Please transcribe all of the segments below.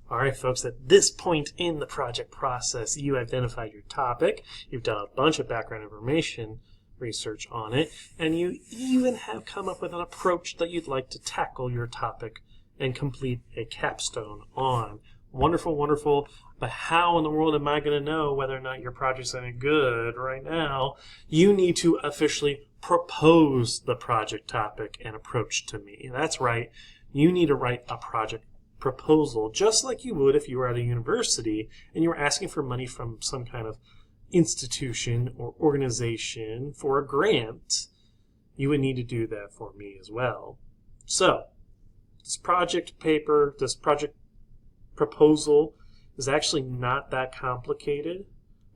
All right, folks, at this point in the project process, you identified your topic, you've done a bunch of background information research on it, and you even have come up with an approach that you'd like to tackle your topic and complete a capstone on. Wonderful, wonderful. But how in the world am I going to know whether or not your project's any good right now? You need to officially propose the project topic and approach to me. That's right. You need to write a project proposal, just like you would if you were at a university and you were asking for money from some kind of institution or organization for a grant. You would need to do that for me as well. So, this project paper, this project proposal is actually not that complicated,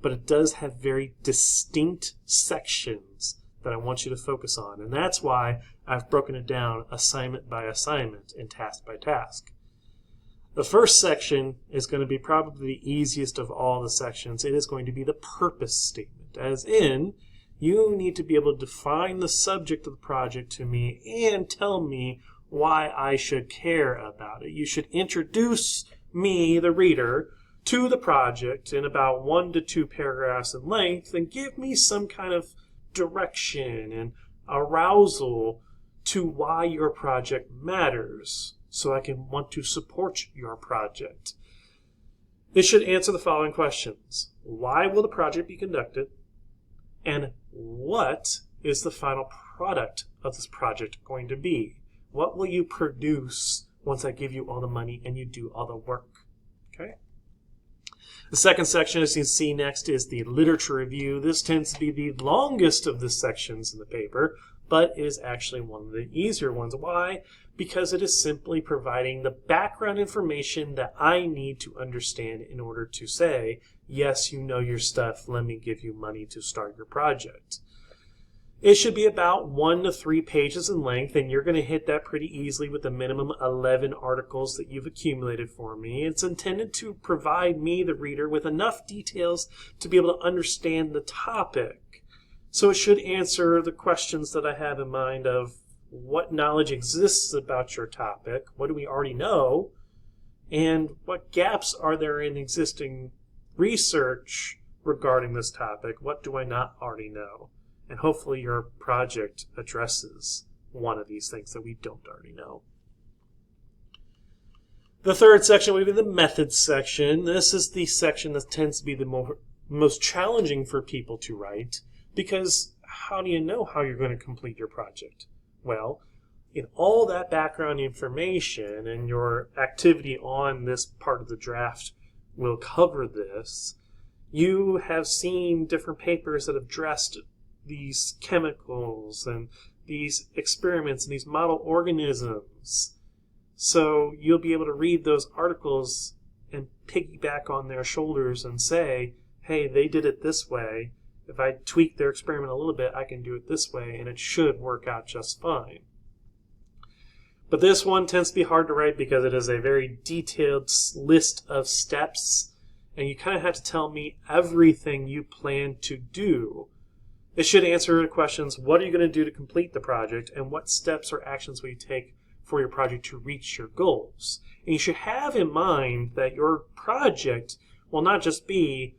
but it does have very distinct sections that I want you to focus on. And that's why I've broken it down assignment by assignment and task by task. The first section is going to be probably the easiest of all the sections. It is going to be the purpose statement, as in, you need to be able to define the subject of the project to me and tell me why I should care about it. You should introduce me, the reader, to the project in about 1 to 2 paragraphs in length and give me some kind of direction and arousal to why your project matters, so I can want to support your project. It should answer the following questions. Why will the project be conducted? And what is the final product of this project going to be? What will you produce once I give you all the money and you do all the work? Okay. The second section, as you can see next, is the literature review. This tends to be the longest of the sections in the paper, but is actually one of the easier ones. Why? Because it is simply providing the background information that I need to understand in order to say, yes, you know your stuff, let me give you money to start your project. It should be about 1 to 3 pages in length, and you're going to hit that pretty easily with the minimum 11 articles that you've accumulated for me. It's intended to provide me, the reader, with enough details to be able to understand the topic. So it should answer the questions that I have in mind of what knowledge exists about your topic, what do we already know, and what gaps are there in existing research regarding this topic, what do I not already know. And hopefully your project addresses one of these things that we don't already know. The third section will be the methods section. This is the section that tends to be the most challenging for people to write, because how do you know how you're going to complete your project? Well, in all that background information, and your activity on this part of the draft will cover this, you have seen different papers that have addressed these chemicals and these experiments and these model organisms. So you'll be able to read those articles and piggyback on their shoulders and say, hey, they did it this way. If I tweak their experiment a little bit, I can do it this way, and it should work out just fine. But this one tends to be hard to write because it is a very detailed list of steps, and you kind of have to tell me everything you plan to do. It should answer the questions, what are you going to do to complete the project, and what steps or actions will you take for your project to reach your goals? And you should have in mind that your project will not just be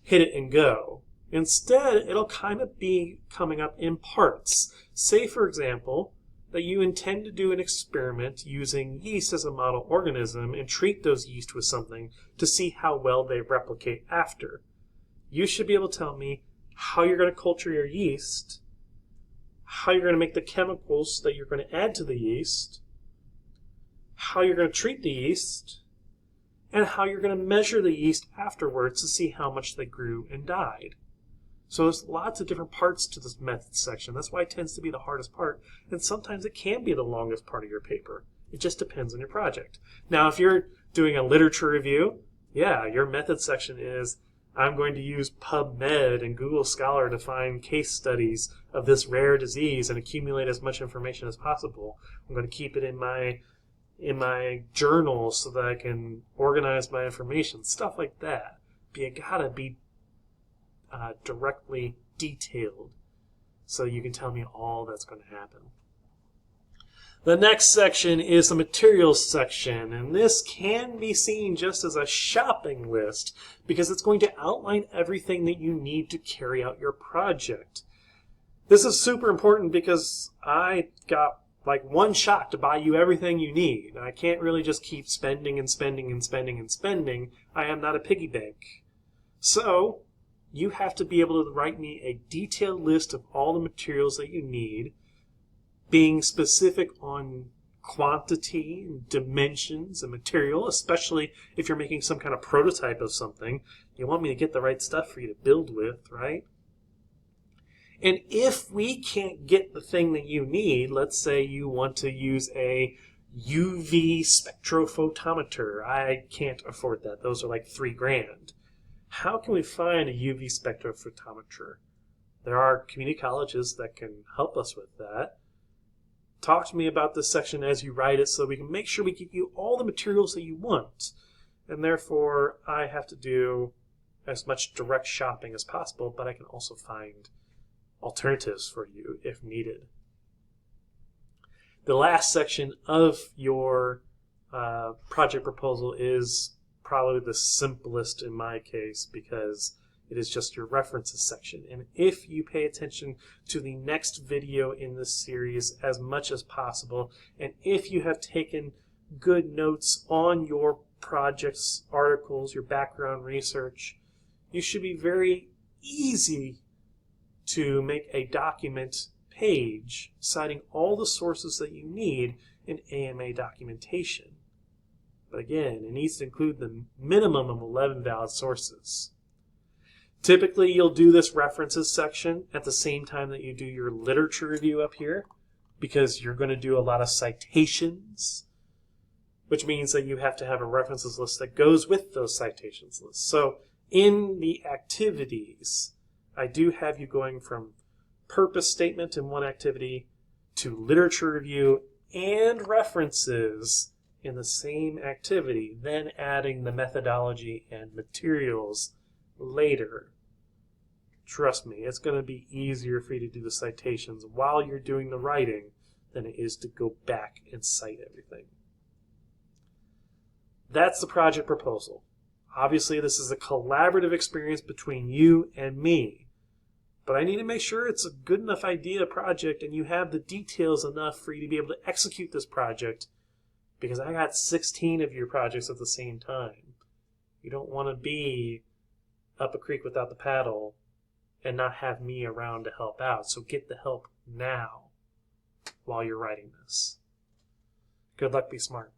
hit it and go. Instead, it'll kind of be coming up in parts. Say, for example, that you intend to do an experiment using yeast as a model organism and treat those yeast with something to see how well they replicate after. You should be able to tell me how you're going to culture your yeast, how you're going to make the chemicals that you're going to add to the yeast, how you're going to treat the yeast, and how you're going to measure the yeast afterwards to see how much they grew and died. So there's lots of different parts to this methods section. That's why it tends to be the hardest part, and sometimes it can be the longest part of your paper. It just depends on your project. Now, if you're doing a literature review, yeah, your methods section is, I'm going to use PubMed and Google Scholar to find case studies of this rare disease and accumulate as much information as possible. I'm going to keep it in my journal so that I can organize my information, stuff like that. But you gotta be directly detailed so you can tell me all that's going to happen. The next section is the materials section, and this can be seen just as a shopping list because it's going to outline everything that you need to carry out your project. This is super important because I got like one shot to buy you everything you need. I can't really just keep spending and spending and spending and spending. I am not a piggy bank. So you have to be able to write me a detailed list of all the materials that you need, being specific on quantity and dimensions and material, especially if you're making some kind of prototype of something. You want me to get the right stuff for you to build with, right? And if we can't get the thing that you need, let's say you want to use a UV spectrophotometer. I can't afford that. Those are like $3,000. How can we find a UV spectrophotometer? There are community colleges that can help us with that. Talk to me about this section as you write it so we can make sure we give you all the materials that you want. And therefore, I have to do as much direct shopping as possible, but I can also find alternatives for you if needed. The last section of your project proposal is probably the simplest in my case because it is just your references section. And if you pay attention to the next video in this series as much as possible, and if you have taken good notes on your project's articles, your background research, you should be very easy to make a document page citing all the sources that you need in AMA documentation. But again, it needs to include the minimum of 11 valid sources. Typically, you'll do this references section at the same time that you do your literature review up here because you're going to do a lot of citations, which means that you have to have a references list that goes with those citations lists. So in the activities, I do have you going from purpose statement in one activity to literature review and references in the same activity, then adding the methodology and materials later. Trust me, it's going to be easier for you to do the citations while you're doing the writing than it is to go back and cite everything. That's the project proposal. Obviously, this is a collaborative experience between you and me. But I need to make sure it's a good enough idea project and you have the details enough for you to be able to execute this project because I got 16 of your projects at the same time. You don't want to be up a creek without the paddle and not have me around to help out. So get the help now while you're writing this. Good luck, be smart.